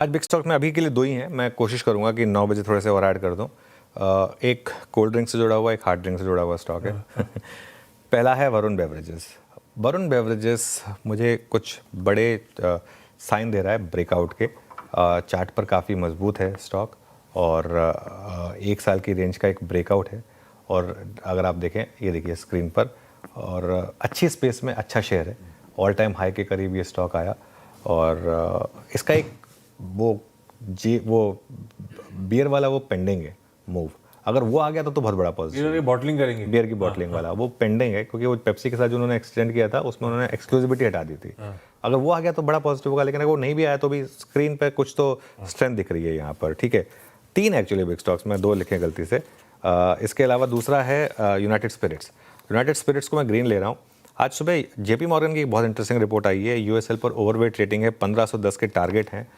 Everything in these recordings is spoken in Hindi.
आज बिग स्टॉक में अभी के लिए दो ही हैं, मैं कोशिश करूंगा कि 9 बजे थोड़े से और ऐड कर दूं। एक कोल्ड ड्रिंक से जुड़ा हुआ, एक हार्ड ड्रिंक से जुड़ा हुआ स्टॉक है। पहला है वरुण बेवरेजेस। वरुण बेवरेजेस मुझे कुछ बड़े साइन दे रहा है ब्रेकआउट के। चार्ट पर काफ़ी मजबूत है स्टॉक और 1 साल की रेंज का एक ब्रेकआउट है। और अगर आप देखें, ये देखिए स्क्रीन पर, और अच्छी स्पेस में अच्छा शेयर है। ऑल टाइम हाई के करीब ये स्टॉक आया और इसका एक वो बियर वाला वो पेंडिंग है मूव। अगर वो आ गया तो बहुत बड़ा पॉजिटिव। बॉटलिंग करेंगे बियर की बॉटलिंग वाला वो पेंडिंग है, क्योंकि वो पेप्सी के साथ जो उन्होंने एक्सटेंड किया था उसमें उन्होंने एक्सक्लूसिविटी हटा दी थी। अगर वो आ गया तो बड़ा पॉजिटिव होगा, लेकिन अगर वो नहीं भी आया तो भी स्क्रीन पे कुछ तो स्ट्रेंथ दिख रही है यहाँ पर। ठीक है, 3 एक्चुअली बिग स्टॉक्स में, 2 लिखे गलती से। इसके अलावा दूसरा है यूनाइटेड स्पिरिट्स। यूनाइटेड स्पिरिट्स को मैं ग्रीन ले रहा हूँ। आज सुबह जेपी मॉर्गन की एक बहुत इंटरेस्टिंग रिपोर्ट आई है। यूएसएल पर ओवरवेट रेटिंग है, 1510 के टारगेट हैं,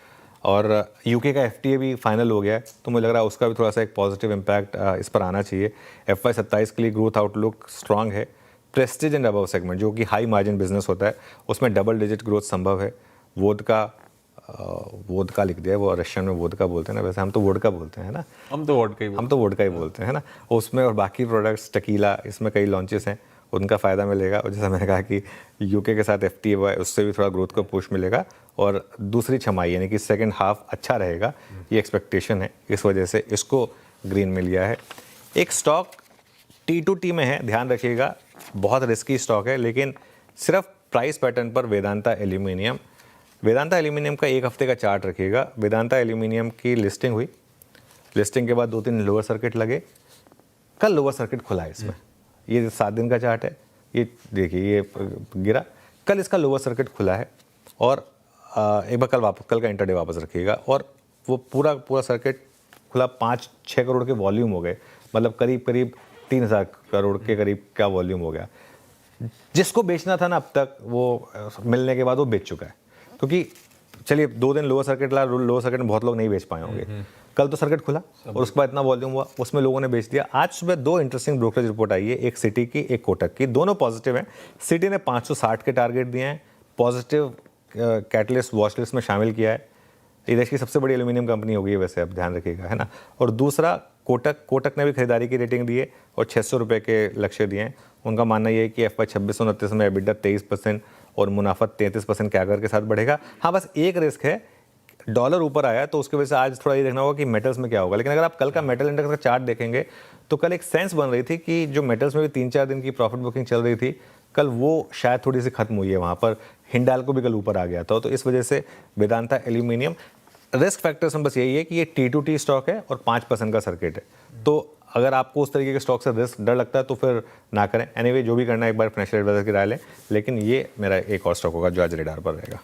और यूके का एफटीए भी फाइनल हो गया है, तो मुझे लग रहा है उसका भी थोड़ा सा एक पॉजिटिव इम्पैक्ट इस पर आना चाहिए। FY 27 के लिए ग्रोथ आउटलुक स्ट्रांग है। प्रेस्टीज एंड अबव सेगमेंट, जो कि हाई मार्जिन बिजनेस होता है, उसमें डबल डिजिट ग्रोथ संभव है। वोदका लिख दिया है, वो रशियन में वोदका बोलते हैं ना, वैसे हम तो वोडका बोलते हैं ना। हम तो वोडका ही बोलते हैं ना उसमें। और बाकी प्रोडक्ट्स टकीला, इसमें कई लॉन्चेस हैं, उनका फ़ायदा मिलेगा। और जैसा मैंने कहा कि यूके के साथ FTA हुआ है, उससे भी थोड़ा ग्रोथ को पुश मिलेगा। और दूसरी छमाही यानी कि सेकंड हाफ अच्छा रहेगा, ये एक्सपेक्टेशन है, इस वजह से इसको ग्रीन में लिया है। एक स्टॉक T2T में है, ध्यान रखिएगा, बहुत रिस्की स्टॉक है, लेकिन सिर्फ प्राइस पैटर्न पर वेदांता एल्यूमिनियम। वेदांता एल्यूमिनियम का 1 हफ्ते का चार्ट रखिएगा। वेदांता एल्यूमिनियम की लिस्टिंग हुई, लिस्टिंग के बाद 2-3 लोअर सर्किट लगे, कल लोअर सर्किट खुला है इसमें। ये 7 दिन का चार्ट है, ये देखिए ये गिरा, कल इसका लोअर सर्किट खुला है। और एक बार कल का इंटरडे वापस रखिएगा, और वो पूरा सर्किट खुला, 5-6 करोड़ के वॉल्यूम हो गए, मतलब करीब 3000 करोड़ के करीब का वॉल्यूम हो गया। जिसको बेचना था ना अब तक, वो मिलने के बाद वो बेच चुका है, क्योंकि चलिए 2 दिन लोअर सर्किट ला, लोअर सर्किट में बहुत लोग नहीं बेच पाए होंगे। कल तो सर्किट खुला और उसके बाद इतना वॉल्यूम हुआ, उसमें लोगों ने बेच दिया। आज सुबह 2 इंटरेस्टिंग ब्रोकरेज रिपोर्ट आई है, एक सिटी की, एक कोटक की, दोनों पॉजिटिव हैं। सिटी ने 560 के टारगेट दिए हैं, पॉजिटिव कैटलिस्ट वॉच लिस्ट में शामिल किया है। ये देश की सबसे बड़ी एल्यूमिनियम कंपनी होगी वैसे, अब ध्यान रखिएगा, है ना। और दूसरा कोटक ने भी खरीदारी की रेटिंग दी है और 600 रुपये के लक्ष्य दिए हैं। उनका मानना ये है कि FY 26-29 में EBITDA 23% और मुनाफा 33% कैगर के साथ बढ़ेगा। हाँ, बस एक रिस्क है, डॉलर ऊपर आया तो उसकी वजह से आज थोड़ा ये देखना होगा कि मेटल्स में क्या होगा। लेकिन अगर आप कल का मेटल इंडेक्स का चार्ट देखेंगे तो कल एक सेंस बन रही थी कि जो मेटल्स में भी 3-4 दिन की प्रॉफिट बुकिंग चल रही थी, कल वो शायद थोड़ी सी खत्म हुई है। वहाँ पर हिंडाल्को भी कल ऊपर आ गया था, तो इस वजह से वेदांता एल्यूमिनियम। रिस्क फैक्टर्स में बस यही है कि ये T2T स्टॉक है और 5% का सर्किट है, तो अगर आपको उस तरीके के स्टॉक से रिस्क डर लगता है तो फिर ना करें। एनीवे, जो भी करना है एक बार फाइनेंशियल एडवाइजर की राय लें, लेकिन ये मेरा एक और स्टॉक होगा जो आज रेडार पर रहेगा।